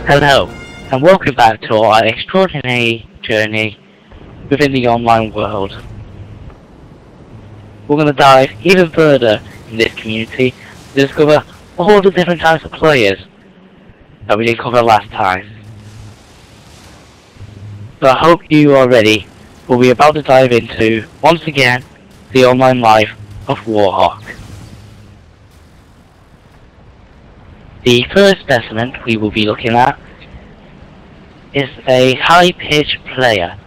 Hello, and welcome back to our extraordinary journey within the online world. We're going to dive even further in this community to discover all the different types of players that we didn't cover last time. So I hope you are ready, for we're about to dive into, once again, the online life of Warhawk. The first specimen we will be looking at is a high-pitched player.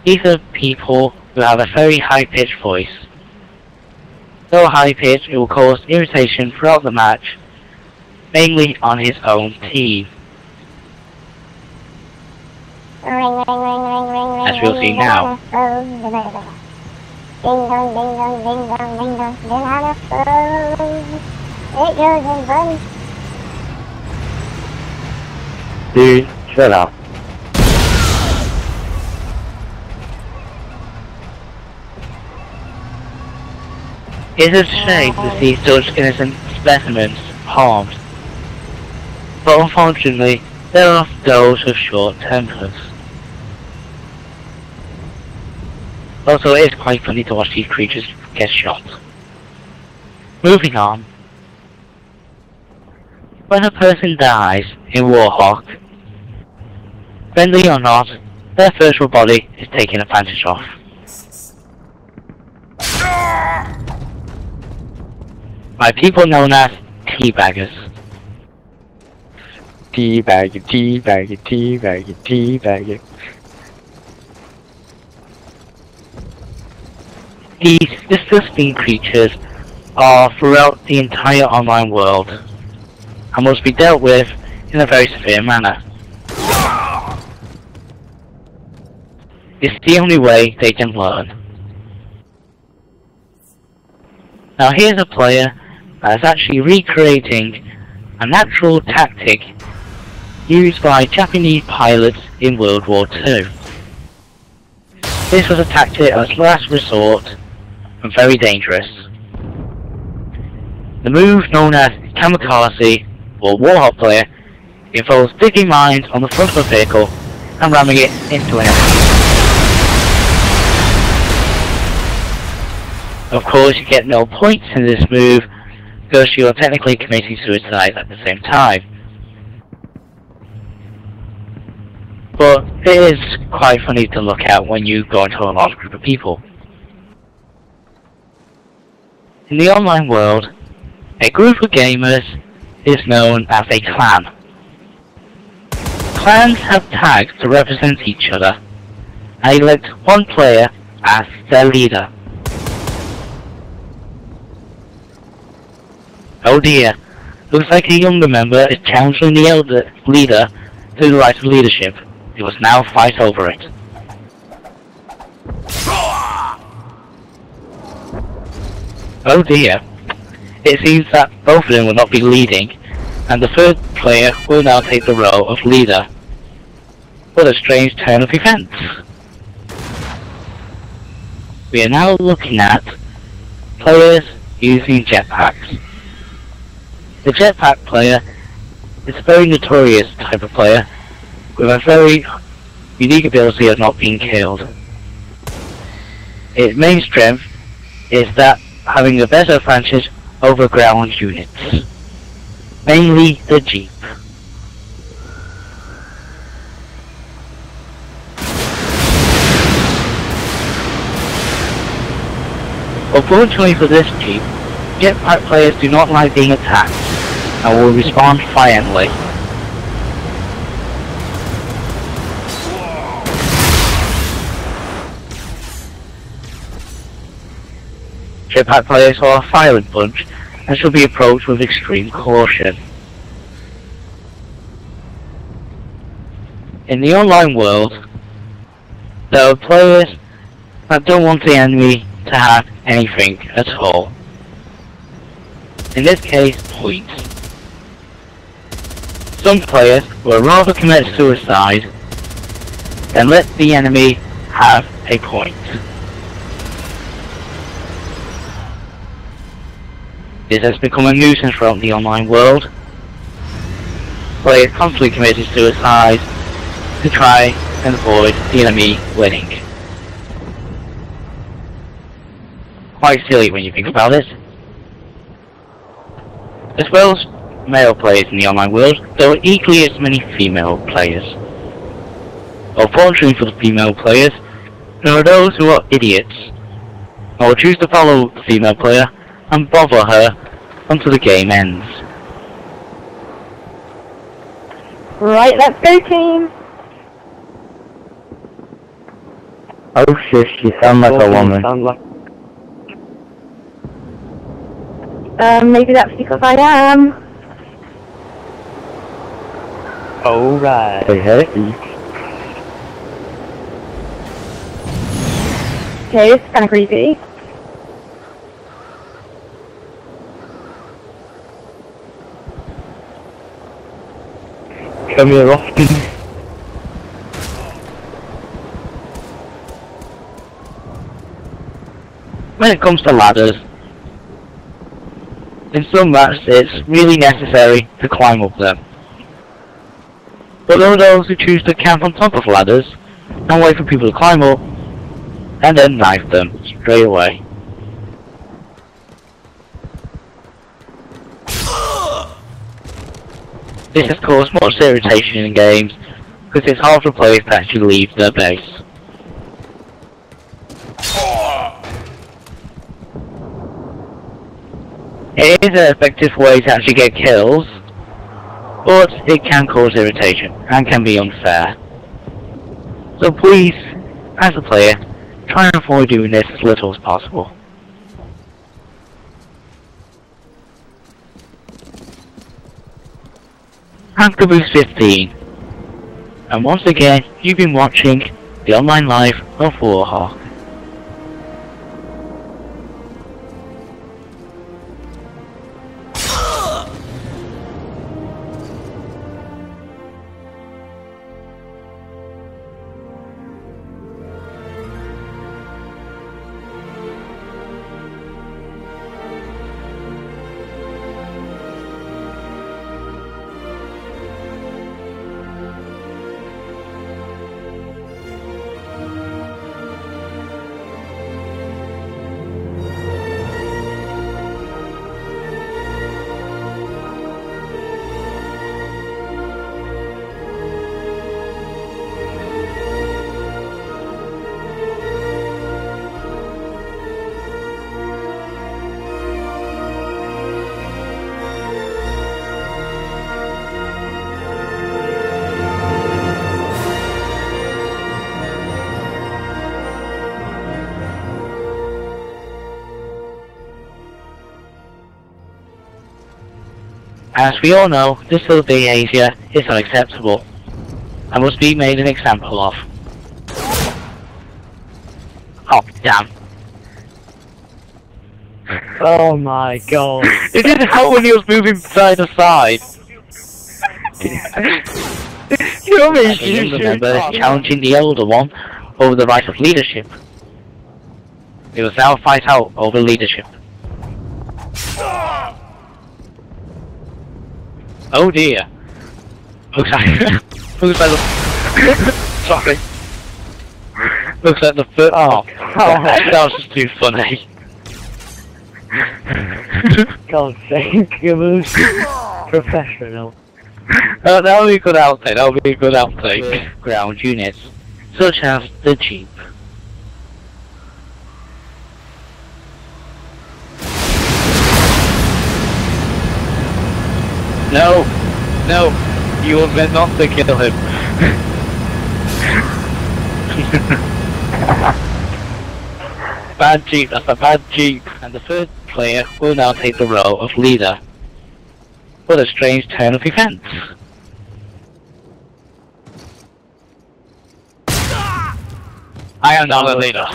These are people who have a very high-pitched voice. So high-pitched it will cause irritation throughout the match, mainly on his own team. As we'll see now. Ding dong, ding dong, ding dong, ding dong, then on a phone. It goes in fun. Dude, shut up. It is a shame to see such innocent specimens harmed, but unfortunately, there are those with short tempers. Also, it is quite funny to watch these creatures get shot. Moving on. When a person dies in Warhawk, friendly or not, their virtual body is taken advantage of. By people known as teabaggers. Teabag, teabag, teabag, teabag. These disgusting creatures are throughout the entire online world and must be dealt with in a very severe manner. It's the only way they can learn. Now here's a player that is actually recreating a natural tactic used by Japanese pilots in World War II. This was a tactic as last resort and very dangerous. The move known as kamikaze, or Warhawk player, involves digging mines on the front of a vehicle and ramming it into an enemy. Of course, you get no points in this move because you are technically committing suicide at the same time. But it is quite funny to look at when you go into a large group of people. In the online world, a group of gamers is known as a clan. Clans have tags to represent each other, and elect one player as their leader. Oh dear, looks like a younger member is challenging the elder leader to the right of leadership. He must now fight over it. Oh dear, it seems that both of them will not be leading, and the third player will now take the role of leader. What a strange turn of events. We are now looking at players using jetpacks. The jetpack player is a very notorious type of player with a very unique ability of not being killed. Its main strength is that having a better advantage over ground units, mainly the Jeep. Unfortunately for this Jeep, jetpack players do not like being attacked and will respond violently. Jetpack players are a violent bunch and should be approached with extreme caution. In the online world, there are players that don't want the enemy to have anything at all. In this case, points. Some players will rather commit suicide than let the enemy have a point. This has become a nuisance throughout the online world, players constantly committed suicide to try and avoid the enemy winning. Quite silly when you think about it. As well as male players in the online world, there are equally as many female players. Unfortunately for the female players, there are those who are idiots, or will choose to follow the female player and bother her until the game ends. Right, let's go team! Oh shit, you sound like a woman. Maybe that's because I am. Alright. Hey. Okay, this is kinda creepy. Come here often. When it comes to ladders, in some maps it's really necessary to climb up them. But there are those who choose to camp on top of ladders and wait for people to climb up and then knife them straight away. This has caused much irritation in games because it's hard for players to actually leave their base. It is an effective way to actually get kills, but it can cause irritation and can be unfair. So please, as a player, try and avoid doing this as little as possible. I'm Caboose 15, and once again, you've been watching the online life of Warhawk. As we all know, this sort of behaviour is unacceptable and must be made an example of. Oh, damn. Oh my god. It didn't help when he was moving side to side. You mean As a younger member challenging the older one over the right of leadership. It was now a fight out over leadership. Oh dear. Looks like sorry. Looks like the foot. Oh, that was just too funny. God's sake, Caboose. Professional. That'll be a good outtake. That'll be a good outtake. Ground units, such as the Jeep. No, no, you were meant not to kill him. Bad Jeep, that's a bad Jeep. And the third player will now take the role of leader. What a strange turn of events. I am now the leader.